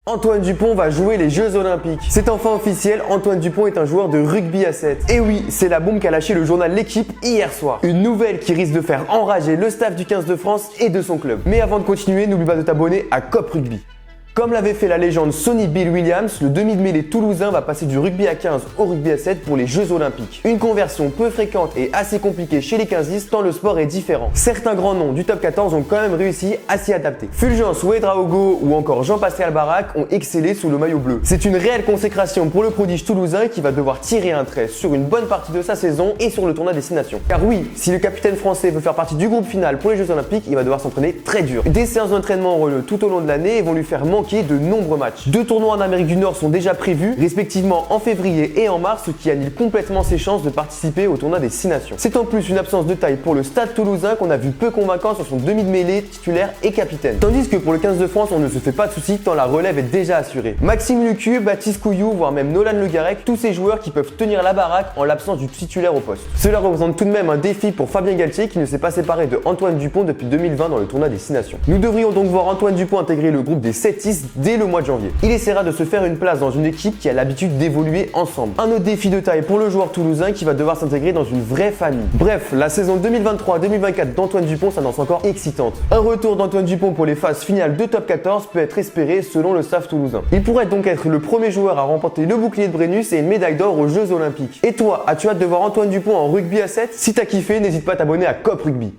Antoine Dupont va jouer les Jeux Olympiques. C'est enfin officiel, Antoine Dupont est un joueur de rugby à 7. Et oui, c'est la bombe qu'a lâché le journal L'Équipe hier soir. Une nouvelle qui risque de faire enrager le staff du 15 de France et de son club. Mais avant de continuer, n'oublie pas de t'abonner à COP Rugby. Comme l'avait fait la légende Sonny Bill Williams, le demi-de-mêlée toulousain va passer du rugby à 15 au rugby à 7 pour les Jeux Olympiques. Une conversion peu fréquente et assez compliquée chez les 15istes tant le sport est différent. Certains grands noms du top 14 ont quand même réussi à s'y adapter. Fulgence Ouedraogo ou encore Jean-Pascal Barak ont excellé sous le maillot bleu. C'est une réelle consécration pour le prodige toulousain qui va devoir tirer un trait sur une bonne partie de sa saison et sur le tournoi destination. Car oui, si le capitaine français veut faire partie du groupe final pour les Jeux Olympiques, il va devoir s'entraîner très dur. Des séances d'entraînement auront lieu tout au long de l'année et vont lui faire manquer de nombreux matchs. 2 tournois en Amérique du Nord sont déjà prévus, respectivement en février et en mars, ce qui annule complètement ses chances de participer au tournoi des 6 nations. C'est en plus une absence de taille pour le Stade Toulousain qu'on a vu peu convaincant sur son demi de mêlée, titulaire et capitaine. Tandis que pour le 15 de France, on ne se fait pas de soucis tant la relève est déjà assurée. Maxime Lucu, Baptiste Couillou, voire même Nolan Le Garec, tous ces joueurs qui peuvent tenir la baraque en l'absence du titulaire au poste. Cela représente tout de même un défi pour Fabien Galtier qui ne s'est pas séparé de Antoine Dupont depuis 2020 dans le tournoi des 6 nations. Nous devrions donc voir Antoine Dupont intégrer le groupe des 7istes dès le mois de janvier. Il essaiera de se faire une place dans une équipe qui a l'habitude d'évoluer ensemble. Un autre défi de taille pour le joueur toulousain qui va devoir s'intégrer dans une vraie famille. Bref, la saison 2023-2024 d'Antoine Dupont s'annonce encore excitante. Un retour d'Antoine Dupont pour les phases finales de top 14 peut être espéré selon le staff toulousain. Il pourrait donc être le premier joueur à remporter le bouclier de Brennus et une médaille d'or aux Jeux Olympiques. Et toi, as-tu hâte de voir Antoine Dupont en rugby à 7? Si t'as kiffé, n'hésite pas à t'abonner à COP Rugby.